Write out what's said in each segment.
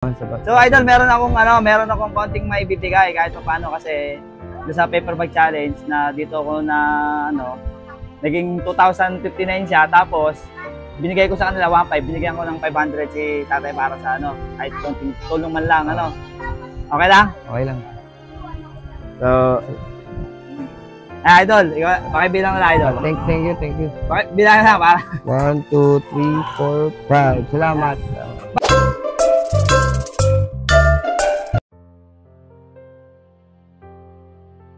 So idol, meron akong konting maibibigay kahit paano kasi doon sa paper bag challenge na dito ko na naging 2,059 siya, tapos binigay ko sa kanila 1,500, binigyan ko ng 500 si tatay para sa kahit konting tulong man lang Okay lang? Okay lang. So idol, pakibilang na idol. Thank you. Pakibilang na para 1, 2, 3, 4, 5. Salamat.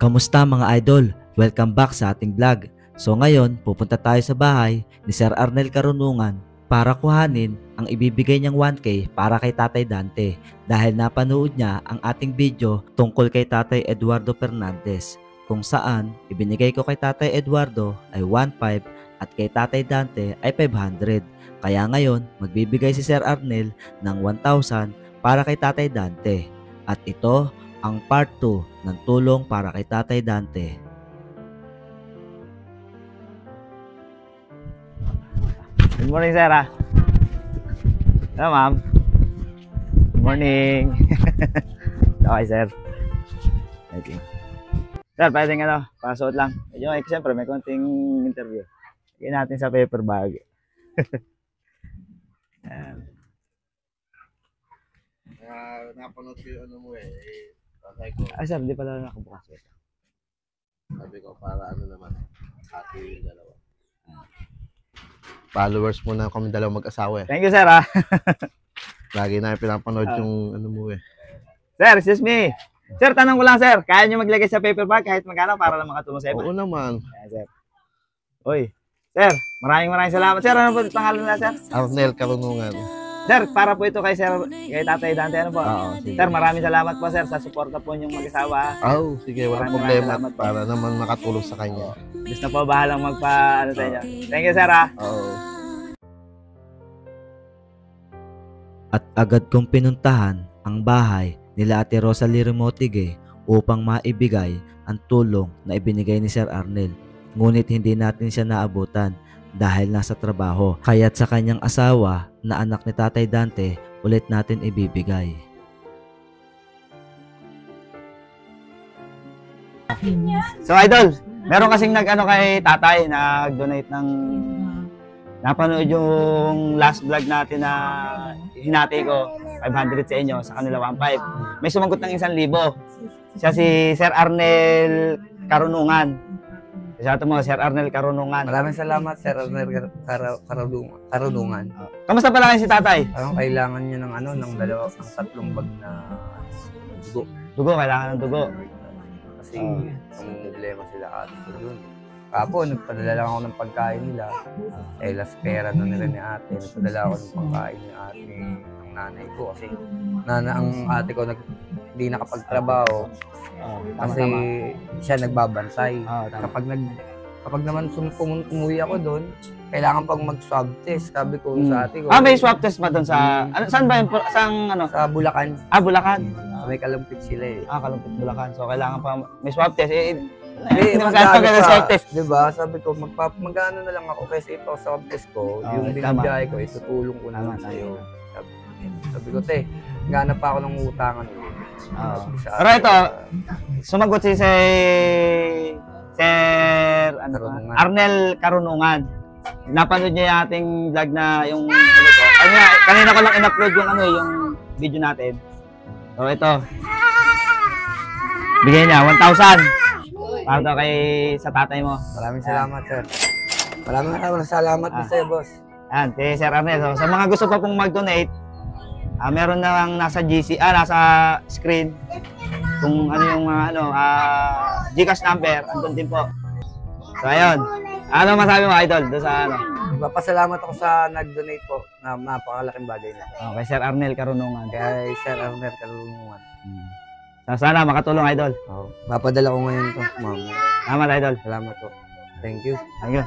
Kamusta mga idol? Welcome back sa ating vlog. So ngayon, pupunta tayo sa bahay ni Sir Arnel Carunungan para kuhanin ang ibibigay niyang 1K para kay Tatay Dante dahil napanood niya ang ating video tungkol kay Tatay Eduardo Fernandez, kung saan ibinigay ko kay Tatay Eduardo ay 1,500 at kay Tatay Dante ay 500. Kaya ngayon, magbibigay si Sir Arnel ng 1,000 para kay Tatay Dante. At ito ang part 2 ng tulong para kay Tatay Dante. Good morning, sir. Hello, ma'am. Good morning. Okay, sir. Okay. Sir, pwedeng pasuot lang. Medyo, siyempre, may konting interview. Lagyan natin sa paper bag. Napanood ko yung Sir, hindi pala nakabukas. Sabi ko, para naman, hati yung dalawa. Followers mo na kami dalawa mag-asawa . Thank you, sir, Lagi na pinapanood yung Sir, excuse me. Sir, tanong ko lang, sir. Kaya nyo maglagay sa paper bag kahit magkano para lang makatulong sa iba? Oo naman. Sir. Uy, sir, maraming salamat. Sir, ano po pangalan na, sir? Arnel Carunungan. Sir, para po ito kay Tatay Dante, po? Sige. Sir, maraming salamat po, sir, sa suporta po niyong mag-asawa. Sige, walang problema para naman makatulong sa kanya. Gusto po bahalang sa inyo. Thank you, sir, At agad kong pinuntahan ang bahay nila Ate Rosalie Remotige upang maibigay ang tulong na ibinigay ni Sir Arnel. Ngunit hindi natin siya naabutan dahil nasa trabaho, kaya't sa kanyang asawa na anak ni Tatay Dante ulit natin ibibigay. So idol, meron kasing kay tatay, nag-donate ng napanood yung last vlog natin na hinati ko 500 sa inyo, sa kanila 1,500. May sumagot ng 1,000. Siya si Sir Arnel Carunungan. Sabi mo, Sir Arnel Carunungan. Maraming salamat, Sir Arnel Carunungan. Kamusta pala kayo si tatay? Kailangan niya ng ng 3 bag na dugo. Dugo, kailangan ng dugo. Kasi ang problema sila ate ko yun. Kapo, nagpadala lang ako ng pagkain nila. Last pera na nila ni ate. Nagpadala ako ng pagkain ni ate, ng nanay ko. Kasi ang ate ko hindi nakapagtrabaho. Kasi siya nagbabantay. Kapag naman umuwi ako doon, kailangan pang mag-swab test. Sabi ko sa ate ko. May swab test ba doon sa saan ba yun? Sa Bulacan. Bulacan. May Kalumpit sila Kalumpit, Bulacan. So kailangan pa may swab test. Swab test. Diba? Sabi ko, magkano na lang ako kasi ito swab test ko, yung binabiyahe ko, itutulong ko naman sa'yo. Sabi ko, ganap pa ako ng utangan. Pero ito, sumagot si Sir Arnel Carunungan. Napanood niya yung ating vlog na yung kanina ko lang in-upload yung video natin. So ito, bigay niya 1,000 para daw sa tatay mo. Maraming salamat, sir. Maraming salamat din sa'yo, boss. Ayan, si Sir Arnel. So, sa mga gusto pa pong mag-donate, meron na nasa nasa screen kung ano yung GCash number, andun din po. So ayun, ano masabi mo, idol, doon sa Magpapasalamat ako sa nag-donate po na napakalaking bagay na. Kay Sir Arnel Carunungan. Kay Sir Arnel Carunungan. Sana makatulong, idol. Mapadala ko ngayon to, ma'am. Salamat, idol. Salamat po. Thank you. Thank you.